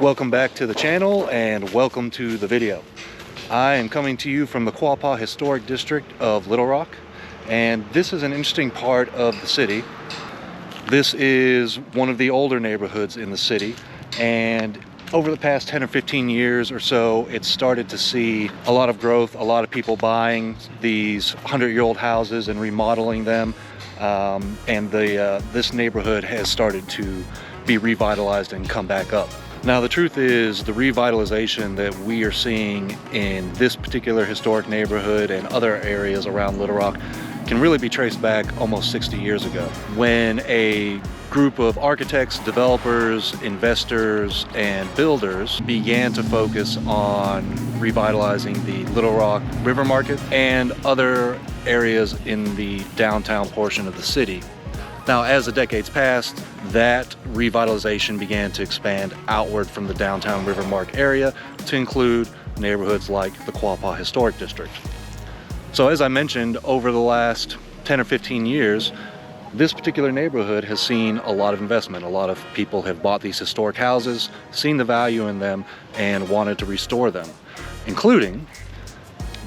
Welcome back to the channel and welcome to the video. I am coming to you from the Quapaw Historic District of Little Rock, and this is an interesting part of the city. This is one of the older neighborhoods in the city, and over the past 10 or 15 years or so, it's started to see a lot of growth, a lot of people buying these 100-year-old houses and remodeling them, and this neighborhood has started to be revitalized and come back up. Now, the truth is, the revitalization that we are seeing in this particular historic neighborhood and other areas around Little Rock can really be traced back almost 60 years ago, when a group of architects, developers, investors, and builders began to focus on revitalizing the Little Rock River Market and other areas in the downtown portion of the city. Now, as the decades passed, that revitalization began to expand outward from the downtown Rivermark area to include neighborhoods like the Quapaw Historic District. So as I mentioned, over the last 10 or 15 years, this particular neighborhood has seen a lot of investment. A lot of people have bought these historic houses, seen the value in them, and wanted to restore them, including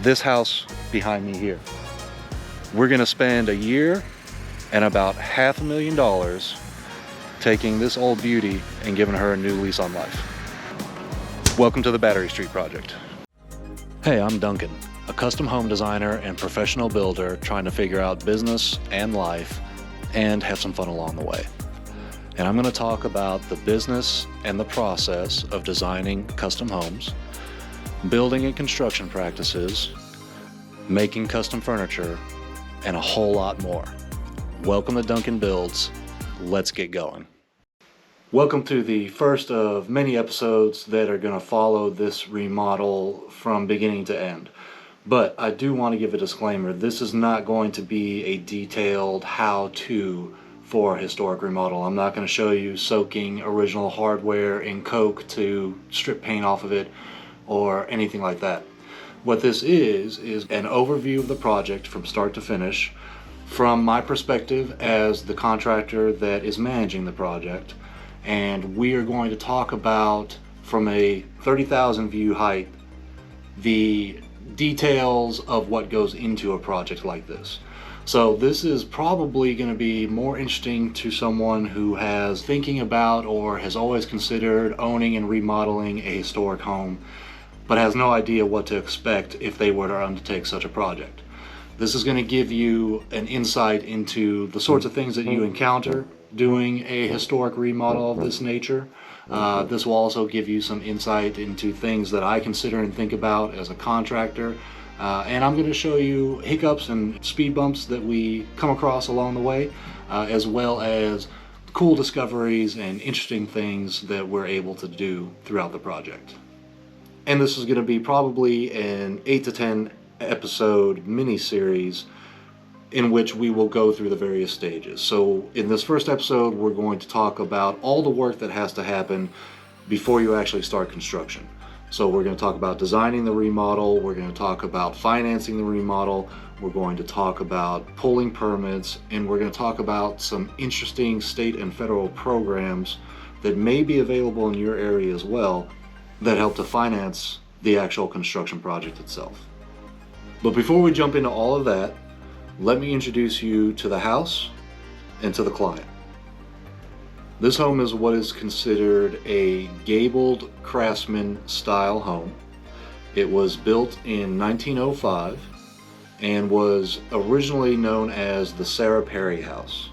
this house behind me here. We're gonna spend a year and about $500,000 taking this old beauty and giving her a new lease on life. Welcome to the Battery Street Project. Hey, I'm Duncan, a custom home designer and professional builder trying to figure out business and life and have some fun along the way. And I'm going to talk about the business and the process of designing custom homes, building and construction practices, making custom furniture, and a whole lot more. Welcome to Duncan Builds. Let's get going. Welcome to the first of many episodes that are going to follow this remodel from beginning to end. But I do want to give a disclaimer. This is not going to be a detailed how-to for a historic remodel. I'm not going to show you soaking original hardware in Coke to strip paint off of it or anything like that. What this is an overview of the project from start to finish, from my perspective as the contractor that is managing the project. And we are going to talk about, from a 30,000 view height, the details of what goes into a project like this. So this is probably going to be more interesting to someone who has thinking about or has always considered owning and remodeling a historic home, but has no idea what to expect if they were to undertake such a project. This is going to give you an insight into the sorts of things that you encounter doing a historic remodel of this nature. This will also give you some insight into things that I consider and think about as a contractor. And I'm going to show you hiccups and speed bumps that we come across along the way, as well as cool discoveries and interesting things that we're able to do throughout the project. And this is going to be probably an 8 to 10 episode mini-series in which we will go through the various stages. So in this first episode, we're going to talk about all the work that has to happen before you actually start construction. So we're going to talk about designing the remodel, we're going to talk about financing the remodel, we're going to talk about pulling permits, and we're going to talk about some interesting state and federal programs that may be available in your area as well that help to finance the actual construction project itself. But before we jump into all of that, let me introduce you to the house and to the client. This home is what is considered a gabled craftsman style home. It was built in 1905 and was originally known as the Sarah Perry House.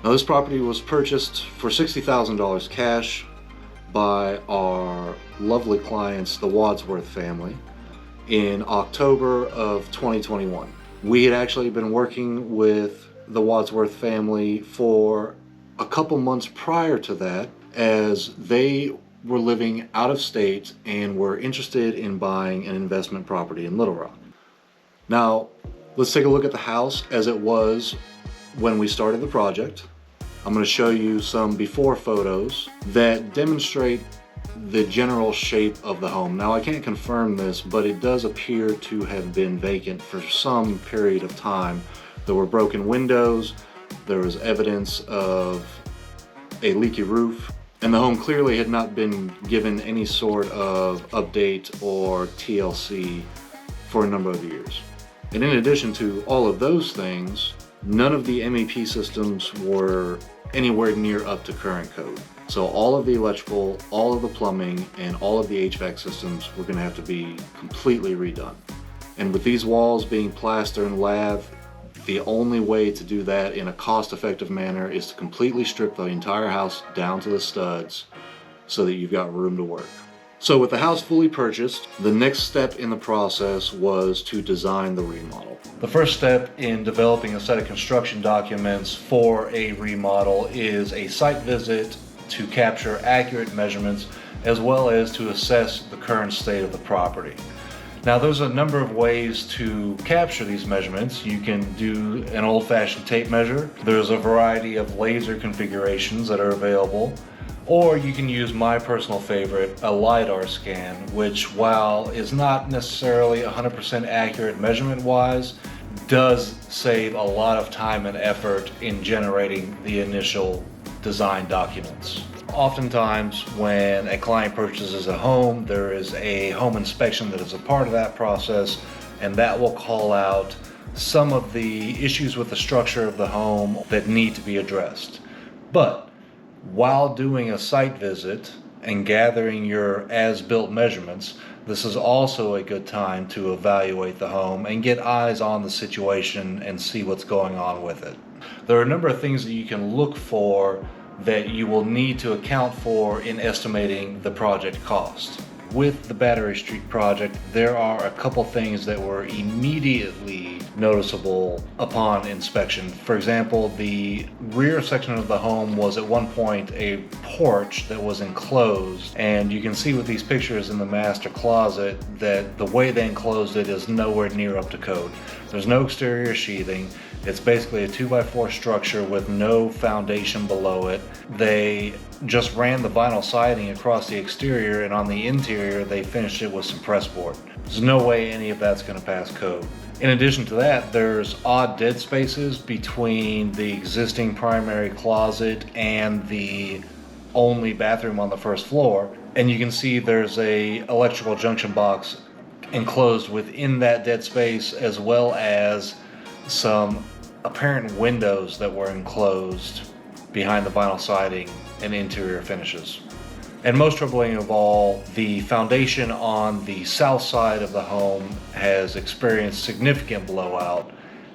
Now, this property was purchased for $60,000 cash by our lovely clients, the Wadsworth family, in October of 2021. We had actually been working with the Wadsworth family for a couple months prior to that, as they were living out of state and were interested in buying an investment property in Little Rock. Now, let's take a look at the house as it was when we started the project. I'm going to show you some before photos that demonstrate the general shape of the home. Now, I can't confirm this, but it does appear to have been vacant for some period of time. There were broken windows, there was evidence of a leaky roof, And the home clearly had not been given any sort of update or TLC for a number of years. And in addition to all of those things, none of the MEP systems were anywhere near up to current code. So all of the electrical, all of the plumbing, and all of the HVAC systems were going to have to be completely redone. And with these walls being plaster and lath, the only way to do that in a cost-effective manner is to completely strip the entire house down to the studs so that you've got room to work. So with the house fully purchased, the next step in the process was to design the remodel. The first step in developing a set of construction documents for a remodel is a site visit to capture accurate measurements as well as to assess the current state of the property. Now there's a number of ways to capture these measurements. You can do an old-fashioned tape measure. There's a variety of laser configurations that are available. Or you can use my personal favorite, a LiDAR scan, which while is not necessarily 100% accurate measurement-wise, does save a lot of time and effort in generating the initial design documents. Oftentimes when a client purchases a home, there is a home inspection that is a part of that process, and that will call out some of the issues with the structure of the home that need to be addressed. But while doing a site visit and gathering your as-built measurements, this is also a good time to evaluate the home and get eyes on the situation and see what's going on with it. There are a number of things that you can look for that you will need to account for in estimating the project cost. With the Battery Street project, there are a couple things that were immediately noticeable upon inspection. For example, the rear section of the home was at one point a porch that was enclosed, and you can see with these pictures in the master closet that the way they enclosed it is nowhere near up to code. There's no exterior sheathing. It's basically a 2x4 structure with no foundation below it. They just ran the vinyl siding across the exterior, and on the interior they finished it with some pressboard. There's no way any of that's going to pass code. In addition to that, there's odd dead spaces between the existing primary closet and the only bathroom on the first floor, and you can see there's a electrical junction box enclosed within that dead space, as well as some apparent windows that were enclosed behind the vinyl siding and interior finishes. And most troubling of all, the foundation on the south side of the home has experienced significant blowout,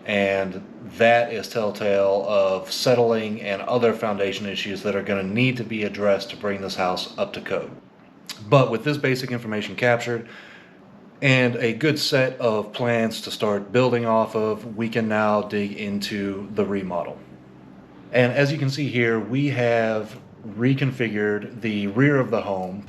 and that is telltale of settling and other foundation issues that are going to need to be addressed to bring this house up to code. But with this basic information captured and a good set of plans to start building off of, we can now dig into the remodel. And as you can see here, we have reconfigured the rear of the home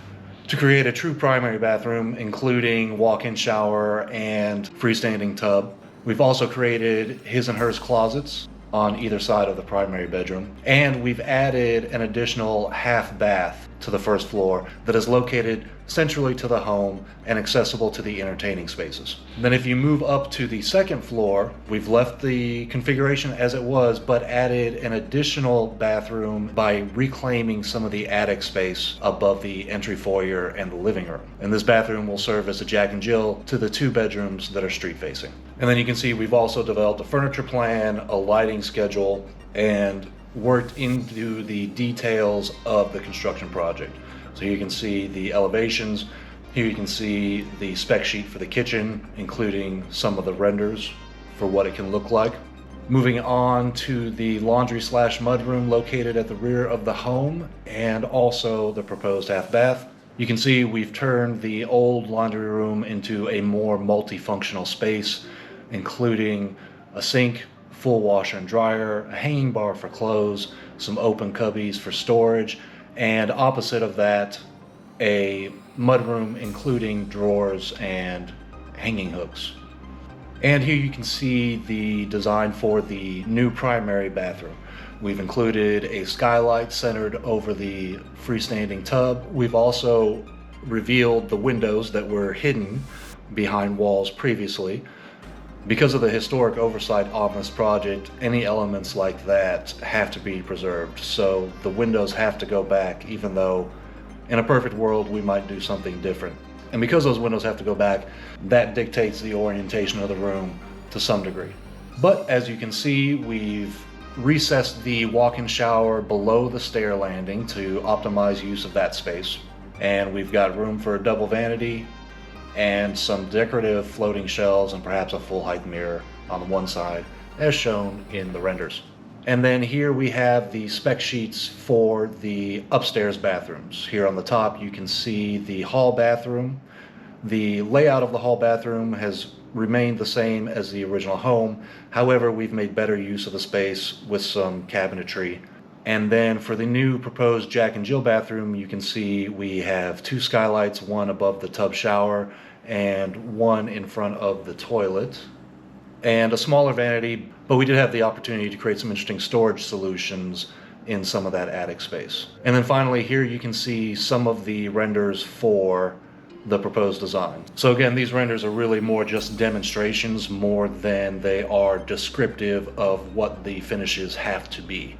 to create a true primary bathroom, including walk-in shower and freestanding tub. We've also created his and hers closets on either side of the primary bedroom, and we've added an additional half bath to the first floor that is located centrally to the home and accessible to the entertaining spaces. Then if you move up to the second floor, we've left the configuration as it was, but added an additional bathroom by reclaiming some of the attic space above the entry foyer and the living room. And this bathroom will serve as a Jack and Jill to the two bedrooms that are street facing. And then you can see we've also developed a furniture plan, a lighting schedule, and worked into the details of the construction project. So you can see the elevations. Here you can see the spec sheet for the kitchen, including some of the renders for what it can look like. Moving on to the laundry / mudroom located at the rear of the home, and also the proposed half bath. You can see we've turned the old laundry room into a more multifunctional space, including a sink, full washer and dryer, a hanging bar for clothes, some open cubbies for storage, and opposite of that, a mudroom including drawers and hanging hooks. And here you can see the design for the new primary bathroom. We've included a skylight centered over the freestanding tub. We've also revealed the windows that were hidden behind walls previously. Because of the historic oversight on this project, any elements like that have to be preserved. So the windows have to go back, even though in a perfect world we might do something different. And because those windows have to go back, that dictates the orientation of the room to some degree. But as you can see, we've recessed the walk-in shower below the stair landing to optimize use of that space. And we've got room for a double vanity and some decorative floating shelves and perhaps a full height mirror on the one side, as shown in the renders. And then here we have the spec sheets for the upstairs bathrooms. Here on the top you can see the hall bathroom. The layout of the hall bathroom has remained the same as the original home. However, we've made better use of the space with some cabinetry. And then for the new proposed Jack and Jill bathroom, you can see we have two skylights, one above the tub shower and one in front of the toilet, and a smaller vanity, but we did have the opportunity to create some interesting storage solutions in some of that attic space. And then finally here you can see some of the renders for the proposed design. So again, these renders are really more just demonstrations more than they are descriptive of what the finishes have to be.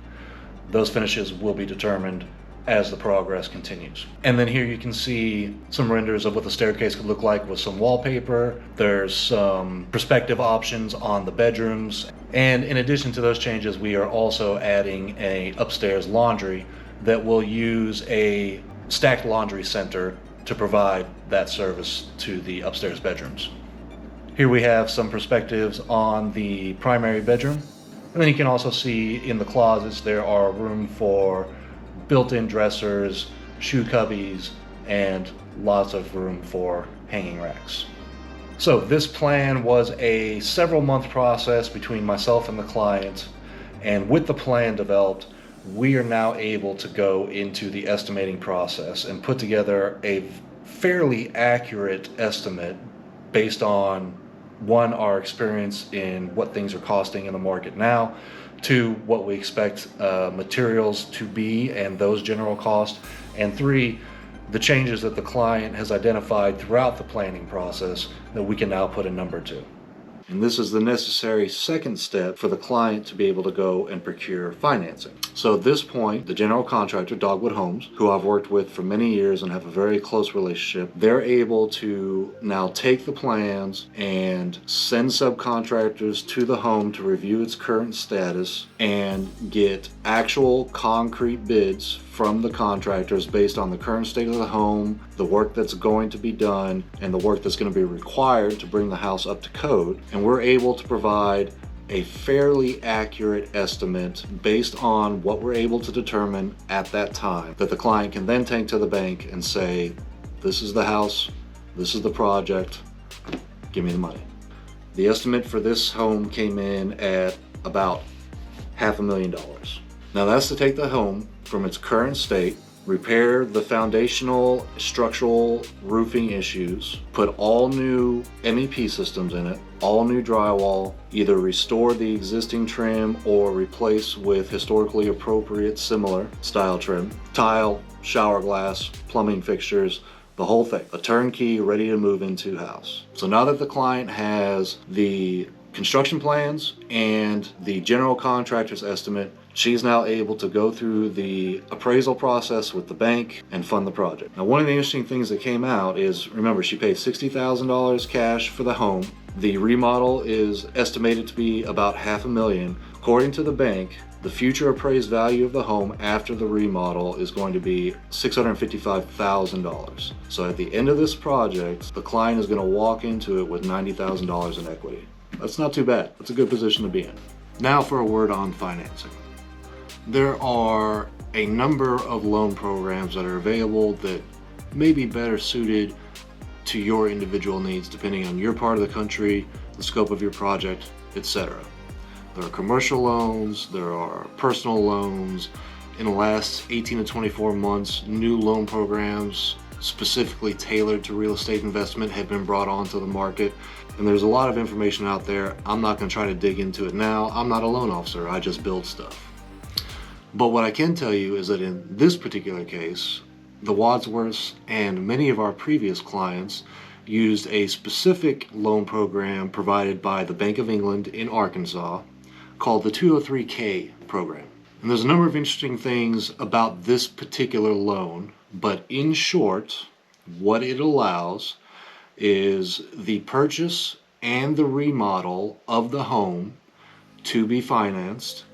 Those finishes will be determined as the progress continues. And then here you can see some renders of what the staircase could look like with some wallpaper. There's some perspective options on the bedrooms. And in addition to those changes, we are also adding a upstairs laundry that will use a stacked laundry center to provide that service to the upstairs bedrooms. Here we have some perspectives on the primary bedroom. And then you can also see in the closets there are room for built-in dressers, shoe cubbies, and lots of room for hanging racks. So this plan was a several-month process between myself and the client, and with the plan developed, we are now able to go into the estimating process and put together a fairly accurate estimate based on one, our experience in what things are costing in the market now, two, what we expect materials to be and those general costs, and three, the changes that the client has identified throughout the planning process that we can now put a number to. And this is the necessary second step for the client to be able to go and procure financing. So at this point, the general contractor, Dogwood Homes, who I've worked with for many years and have a very close relationship, they're able to now take the plans and send subcontractors to the home to review its current status and get actual concrete bids from the contractors based on the current state of the home, the work that's going to be done, and the work that's going to be required to bring the house up to code. And we're able to provide a fairly accurate estimate based on what we're able to determine at that time that the client can then take to the bank and say, this is the house, this is the project, give me the money. The estimate for this home came in at about $500,000. Now that's to take the home from its current state, repair the foundational structural roofing issues, put all new MEP systems in it, all new drywall, either restore the existing trim or replace with historically appropriate similar style trim, tile, shower glass, plumbing fixtures, the whole thing. A turnkey ready to move into house. So now that the client has the construction plans and the general contractor's estimate, she's now able to go through the appraisal process with the bank and fund the project. Now, one of the interesting things that came out is, remember, she paid $60,000 cash for the home. The remodel is estimated to be about $500,000. According to the bank, the future appraised value of the home after the remodel is going to be $655,000. So at the end of this project, the client is going to walk into it with $90,000 in equity. That's not too bad. That's a good position to be in. Now for a word on financing. There are a number of loan programs that are available that may be better suited to your individual needs depending on your part of the country, the scope of your project, etc. There are commercial loans, there are personal loans. In the last 18 to 24 months, new loan programs specifically tailored to real estate investment have been brought onto the market. And there's a lot of information out there. I'm not going to try to dig into it now. I'm not a loan officer, I just build stuff. But what I can tell you is that in this particular case, the Wadsworths and many of our previous clients used a specific loan program provided by the Bank of England in Arkansas called the 203K program. And there's a number of interesting things about this particular loan, but in short, what it allows is the purchase and the remodel of the home to be financed,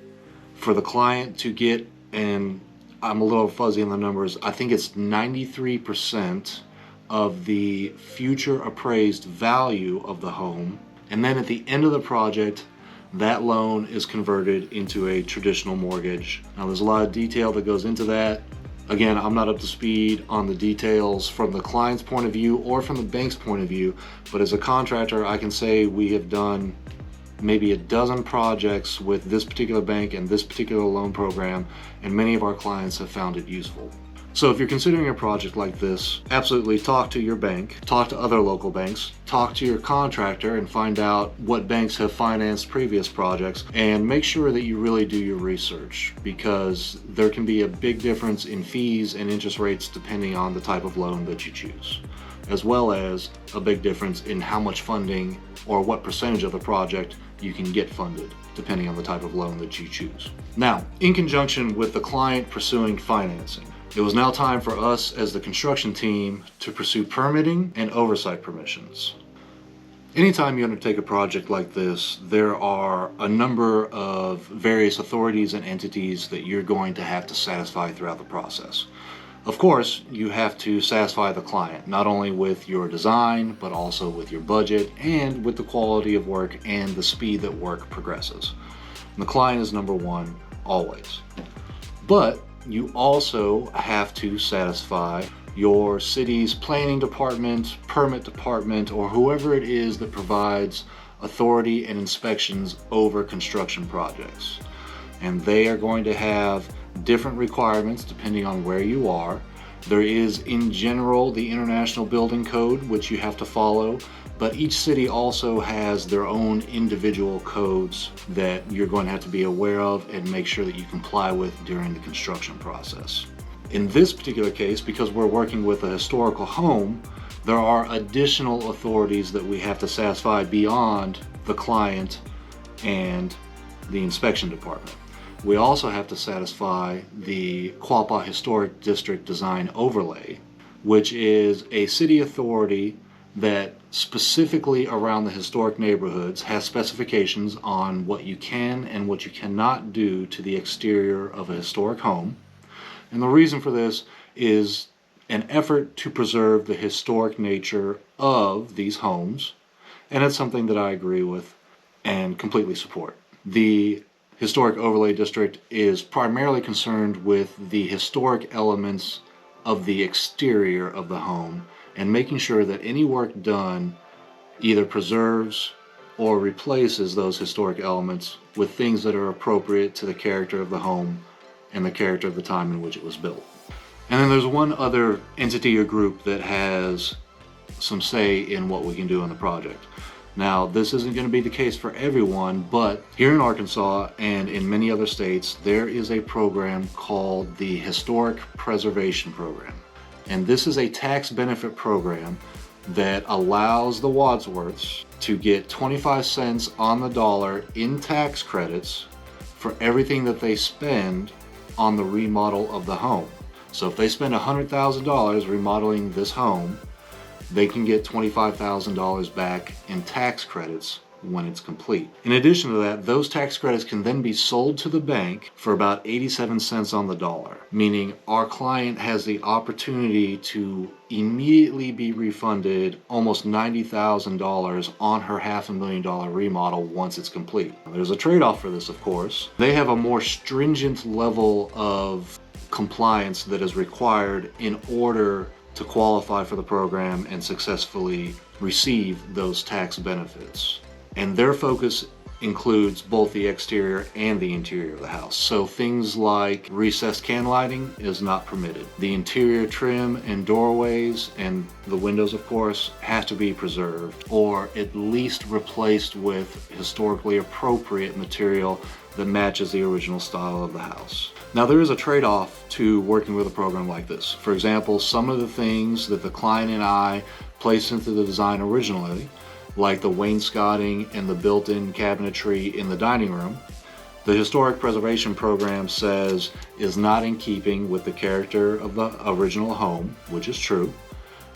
for the client to get, and I'm a little fuzzy on the numbers, I think it's 93% of the future appraised value of the home. And then at the end of the project, that loan is converted into a traditional mortgage. Now there's a lot of detail that goes into that. Again, I'm not up to speed on the details from the client's point of view or from the bank's point of view, but as a contractor, I can say we have done maybe a dozen projects with this particular bank and this particular loan program, and many of our clients have found it useful. So if you're considering a project like this, absolutely talk to your bank, talk to other local banks, talk to your contractor and find out what banks have financed previous projects, and make sure that you really do your research, because there can be a big difference in fees and interest rates depending on the type of loan that you choose, as well as a big difference in how much funding or what percentage of the project you can get funded, depending on the type of loan that you choose. Now, in conjunction with the client pursuing financing, it was now time for us as the construction team to pursue permitting and oversight permissions. Anytime you undertake a project like this, there are a number of various authorities and entities that you're going to have to satisfy throughout the process. Of course, you have to satisfy the client, not only with your design, but also with your budget and with the quality of work and the speed that work progresses. And the client is number one, always. But you also have to satisfy your city's planning department, permit department, or whoever it is that provides authority and inspections over construction projects. And they are going to have different requirements depending on where you are. There is, in general, the International Building Code, which you have to follow, but each city also has their own individual codes that you're going to have to be aware of and make sure that you comply with during the construction process. In this particular case, because we're working with a historical home, there are additional authorities that we have to satisfy beyond the client and the inspection department. We also have to satisfy the Quapaw Historic District Design Overlay, which is a city authority that specifically around the historic neighborhoods has specifications on what you can and what you cannot do to the exterior of a historic home. And the reason for this is an effort to preserve the historic nature of these homes, and it's something that I agree with and completely support. The Historic Overlay District is primarily concerned with the historic elements of the exterior of the home and making sure that any work done either preserves or replaces those historic elements with things that are appropriate to the character of the home and the character of the time in which it was built. And then there's one other entity or group that has some say in what we can do in the project. Now, this isn't going to be the case for everyone, but here in Arkansas and in many other states, there is a program called the Historic Preservation Program. And this is a tax benefit program that allows the Wadsworths to get 25 cents on the dollar in tax credits for everything that they spend on the remodel of the home. So if they spend $100,000 remodeling this home, they can get $25,000 back in tax credits when it's complete. In addition to that, those tax credits can then be sold to the bank for about 87 cents on the dollar, meaning our client has the opportunity to immediately be refunded almost $90,000 on her $500,000 remodel once it's complete. There's a trade-off for this, of course. They have a more stringent level of compliance that is required in order to qualify for the program and successfully receive those tax benefits. And their focus includes both the exterior and the interior of the house. So things like recessed can lighting is not permitted. The interior trim and doorways and the windows, of course, have to be preserved or at least replaced with historically appropriate material that matches the original style of the house. Now, there is a trade-off to working with a program like this. For example, some of the things that the client and I placed into the design originally, like the wainscoting and the built-in cabinetry in the dining room, the historic preservation program says is not in keeping with the character of the original home, which is true,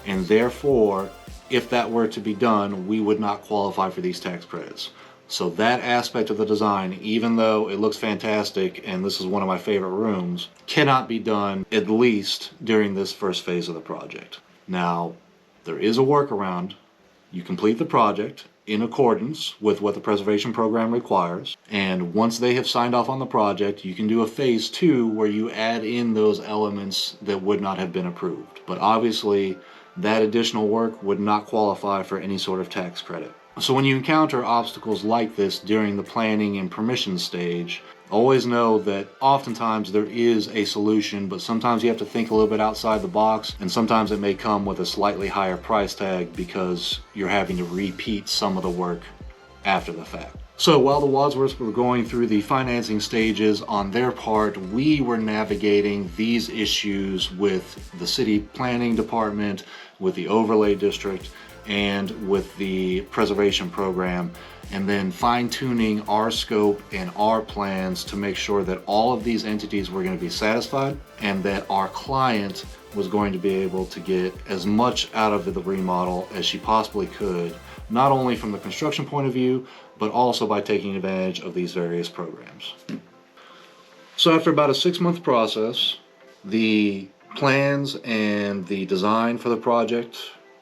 and therefore, if that were to be done, we would not qualify for these tax credits. So that aspect of the design, even though it looks fantastic and this is one of my favorite rooms, cannot be done at least during this first phase of the project. Now, there is a workaround. You complete the project in accordance with what the preservation program requires, and once they have signed off on the project, you can do a phase 2 where you add in those elements that would not have been approved. But obviously, that additional work would not qualify for any sort of tax credit. So when you encounter obstacles like this during the planning and permission stage, always know that oftentimes there is a solution, but sometimes you have to think a little bit outside the box, and sometimes it may come with a slightly higher price tag because you're having to repeat some of the work after the fact. So while the Wadsworths were going through the financing stages on their part, we were navigating these issues with the city planning department, with the overlay district, and with the preservation program, and then fine-tuning our scope and our plans to make sure that all of these entities were going to be satisfied and that our client was going to be able to get as much out of the remodel as she possibly could, not only from the construction point of view, but also by taking advantage of these various programs. So after about a 6-month process, the plans and the design for the project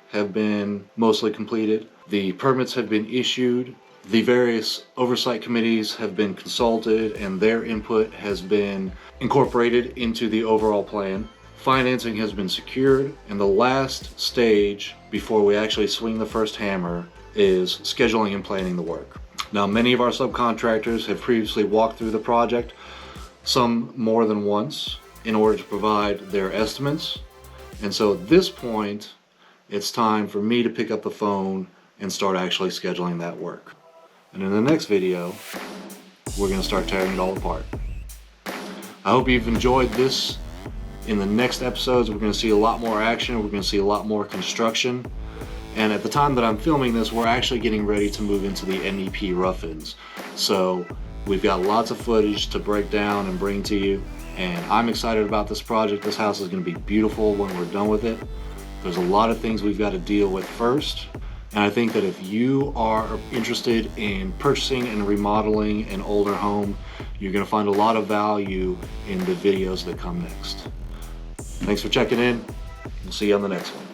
have been mostly completed. The permits have been issued. The various oversight committees have been consulted and their input has been incorporated into the overall plan. Financing has been secured, and the last stage before we actually swing the first hammer is scheduling and planning the work. Now, many of our subcontractors have previously walked through the project, some more than once, in order to provide their estimates. And so at this point, it's time for me to pick up the phone and start actually scheduling that work. And in the next video, we're going to start tearing it all apart. I hope you've enjoyed this. In the next episodes, we're going to see a lot more action. We're going to see a lot more construction. And at the time that I'm filming this, we're actually getting ready to move into the MEP rough-ins. So we've got lots of footage to break down and bring to you. And I'm excited about this project. This house is going to be beautiful when we're done with it. There's a lot of things we've got to deal with first. And I think that if you are interested in purchasing and remodeling an older home, you're going to find a lot of value in the videos that come next. Thanks for checking in. We'll see you on the next one.